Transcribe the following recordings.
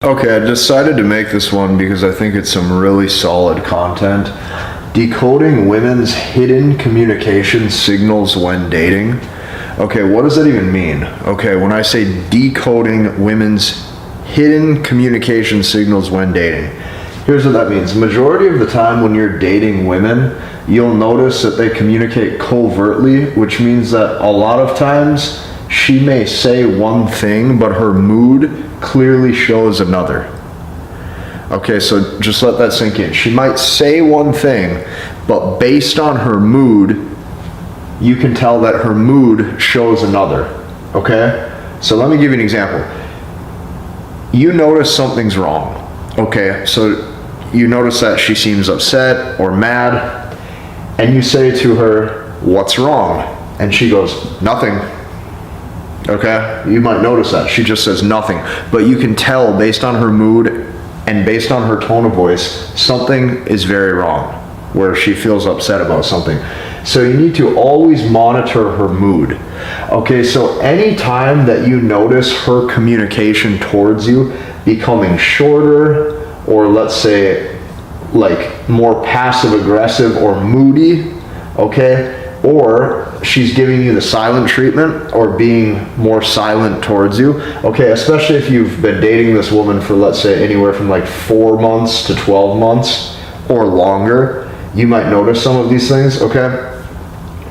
Okay, I decided to make this one because I think it's some really solid content. Decoding women's hidden communication signals when dating. Okay, what does that even mean? Okay, when I say decoding women's hidden communication signals when dating, here's what that means. Majority of the time when you're dating women, you'll notice that they communicate covertly, which means that a lot of times she may say one thing, but her mood clearly shows another. Okay, so just let that sink in. She might say one thing, but based on her mood, you can tell that her mood shows another. Okay? So let me give you an example. You notice something's wrong. Okay, so you notice that she seems upset or mad, and you say to her, "What's wrong?" And she goes, "Nothing." Okay, you might notice that she just says nothing, but you can tell based on her mood and based on her tone of voice, something is very wrong, where she feels upset about something. So you need to always monitor her mood. Okay, so anytime that you notice her communication towards you becoming shorter, or let's say like more passive aggressive or moody, okay, or she's giving you the silent treatment or being more silent towards you, okay, especially if you've been dating this woman for, let's say, anywhere from like 4 months to 12 months or longer, you might notice some of these things, okay?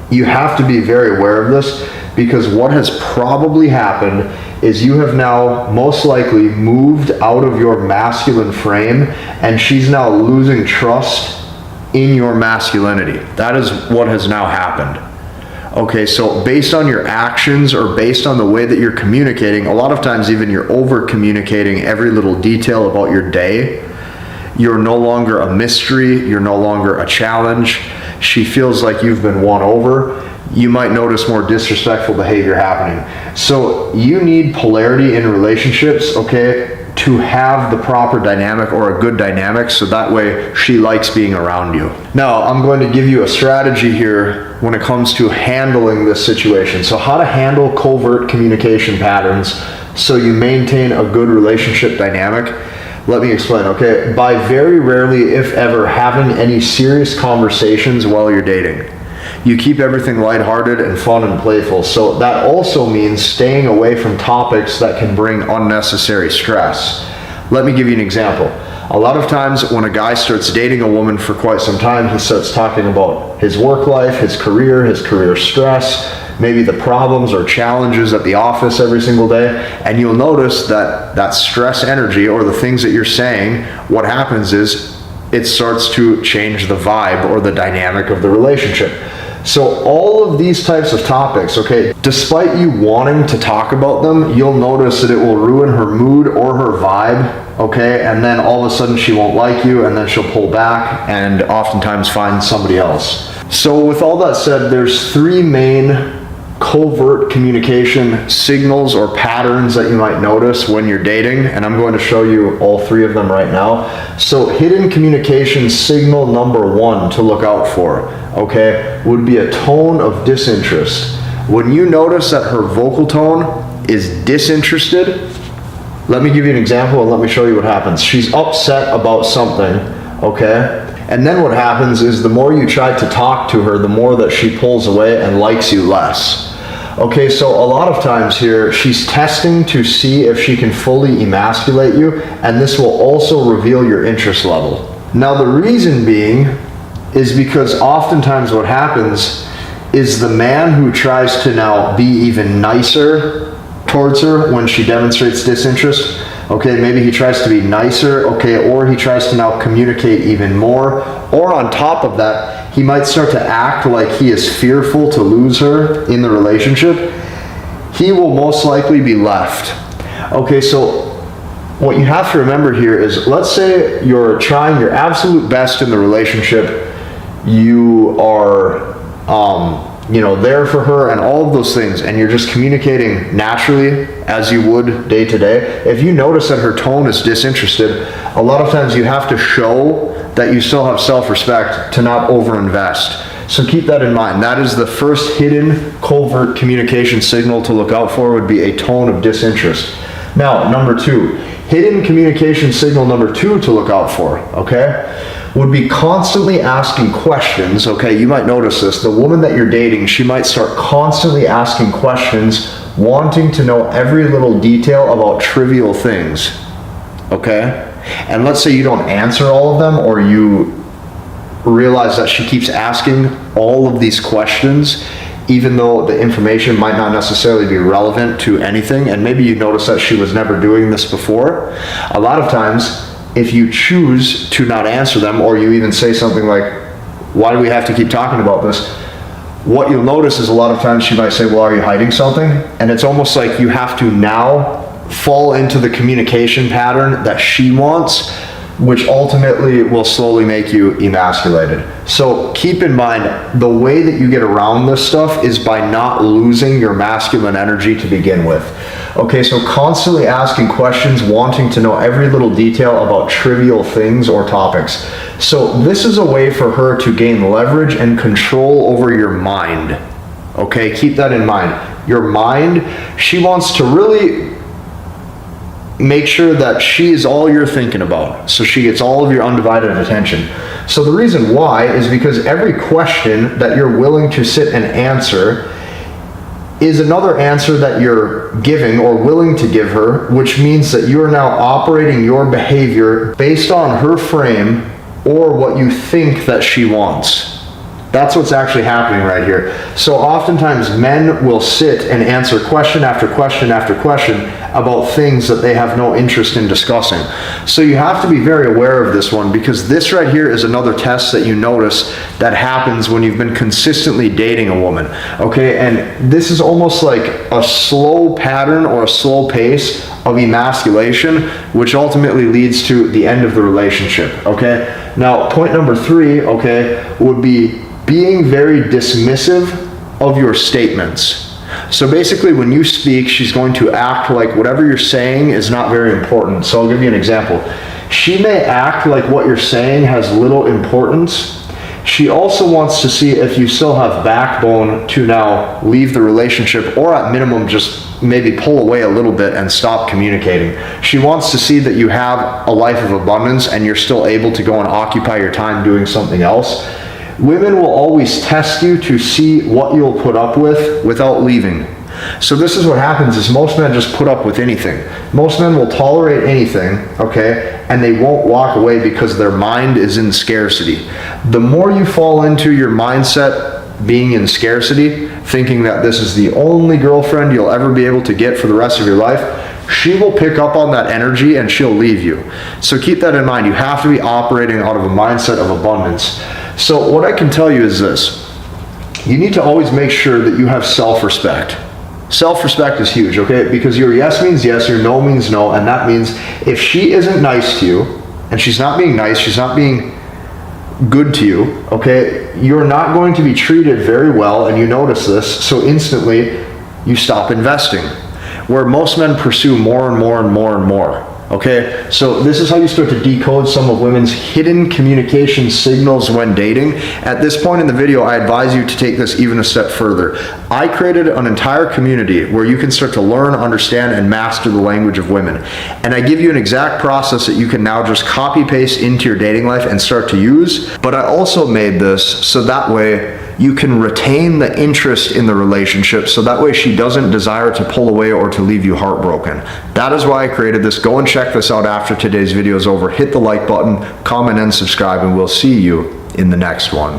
You have to be very aware of this, because what has probably happened is you have now most likely moved out of your masculine frame, and she's now losing trust in your masculinity. That is what has now happened. Okay, so based on your actions or based on the way that you're communicating, a lot of times even you're over communicating every little detail about your day. You're no longer a mystery, you're no longer a challenge. She feels like you've been won over. You might notice more disrespectful behavior happening. So you need polarity in relationships, okay, to have the proper dynamic or a good dynamic, so that way she likes being around you. Now, I'm going to give you a strategy here when it comes to handling this situation. So how to handle covert communication patterns so you maintain a good relationship dynamic. Let me explain, okay? By very rarely, if ever, having any serious conversations while you're dating. You keep everything lighthearted and fun and playful. So that also means staying away from topics that can bring unnecessary stress. Let me give you an example. A lot of times when a guy starts dating a woman for quite some time, he starts talking about his work life, his career stress, maybe the problems or challenges at the office every single day, and you'll notice that that stress energy or the things that you're saying, what happens is it starts to change the vibe or the dynamic of the relationship. So all of these types of topics, okay, despite you wanting to talk about them, you'll notice that it will ruin her mood or her vibe, okay, and then all of a sudden she won't like you, and then she'll pull back and oftentimes find somebody else. So with all that said, there's 3 main covert communication signals or patterns that you might notice when you're dating, and I'm going to show you all 3 of them right now. So hidden communication signal number 1 to look out for, okay, would be a tone of disinterest. When you notice that her vocal tone is disinterested, let me give you an example and let me show you what happens. She's upset about something, okay? And then what happens is the more you try to talk to her, the more that she pulls away and likes you less. Okay, so a lot of times here, she's testing to see if she can fully emasculate you, and this will also reveal your interest level. Now the reason being is because oftentimes what happens is the man who tries to now be even nicer towards her when she demonstrates disinterest, okay, maybe he tries to be nicer, okay, or he tries to now communicate even more, or on top of that, he might start to act like he is fearful to lose her in the relationship. He will most likely be left. Okay, so what you have to remember here is, let's say you're trying your absolute best in the relationship, you are there for her and all of those things, and you're just communicating naturally as you would day to day. If you notice that her tone is disinterested, a lot of times you have to show that you still have self-respect to not overinvest. So keep that in mind. That is the first hidden covert communication signal to look out for, would be a tone of disinterest. Now, number 2, Hidden communication signal number 2 to look out for, okay, would be constantly asking questions, okay? You might notice this. The woman that you're dating, she might start constantly asking questions, wanting to know every little detail about trivial things, okay? And let's say you don't answer all of them, or you realize that she keeps asking all of these questions, even though the information might not necessarily be relevant to anything, and maybe you notice that she was never doing this before. A lot of times, if you choose to not answer them, or you even say something like, why do we have to keep talking about this? What you'll notice is a lot of times she might say, well, are you hiding something? And it's almost like you have to now fall into the communication pattern that she wants, which ultimately will slowly make you emasculated. So keep in mind, the way that you get around this stuff is by not losing your masculine energy to begin with. Okay, so constantly asking questions, wanting to know every little detail about trivial things or topics. So this is a way for her to gain leverage and control over your mind. Okay, keep that in mind. Your mind, she wants to really make sure that she is all you're thinking about, so she gets all of your undivided attention. So the reason why is because every question that you're willing to sit and answer is another answer that you're giving or willing to give her, which means that you are now operating your behavior based on her frame or what you think that she wants. That's what's actually happening right here. So oftentimes men will sit and answer question after question after question about things that they have no interest in discussing. So you have to be very aware of this one, because this right here is another test that you notice that happens when you've been consistently dating a woman. Okay, and this is almost like a slow pattern or a slow pace of emasculation, which ultimately leads to the end of the relationship. Okay, now point number 3, okay, would be being very dismissive of your statements. So basically when you speak, she's going to act like whatever you're saying is not very important. So I'll give you an example. She may act like what you're saying has little importance. She also wants to see if you still have backbone to now leave the relationship, or at minimum just maybe pull away a little bit and stop communicating. She wants to see that you have a life of abundance and you're still able to go and occupy your time doing something else. Women will always test you to see what you'll put up with without leaving. So this is what happens is most men just put up with anything. Most men will tolerate anything, okay, and they won't walk away because their mind is in scarcity. The more you fall into your mindset being in scarcity, thinking that this is the only girlfriend you'll ever be able to get for the rest of your life, she will pick up on that energy and she'll leave you. So keep that in mind. You have to be operating out of a mindset of abundance. So what I can tell you is this. You need to always make sure that you have self-respect. Self-respect is huge, okay? Because your yes means yes, your no means no, and that means if she isn't nice to you, and she's not being nice, she's not being good to you, okay, you're not going to be treated very well, and you notice this, so instantly you stop investing. Where most men pursue more and more and more and more. Okay, so this is how you start to decode some of women's hidden communication signals when dating. At this point in the video, I advise you to take this even a step further. I created an entire community where you can start to learn, understand, and master the language of women. And I give you an exact process that you can now just copy paste into your dating life and start to use. But I also made this so that way you can retain the interest in the relationship, so that way she doesn't desire to pull away or to leave you heartbroken. That is why I created this. Go and check this out after today's video is over. Hit the like button, comment, and subscribe, and we'll see you in the next one.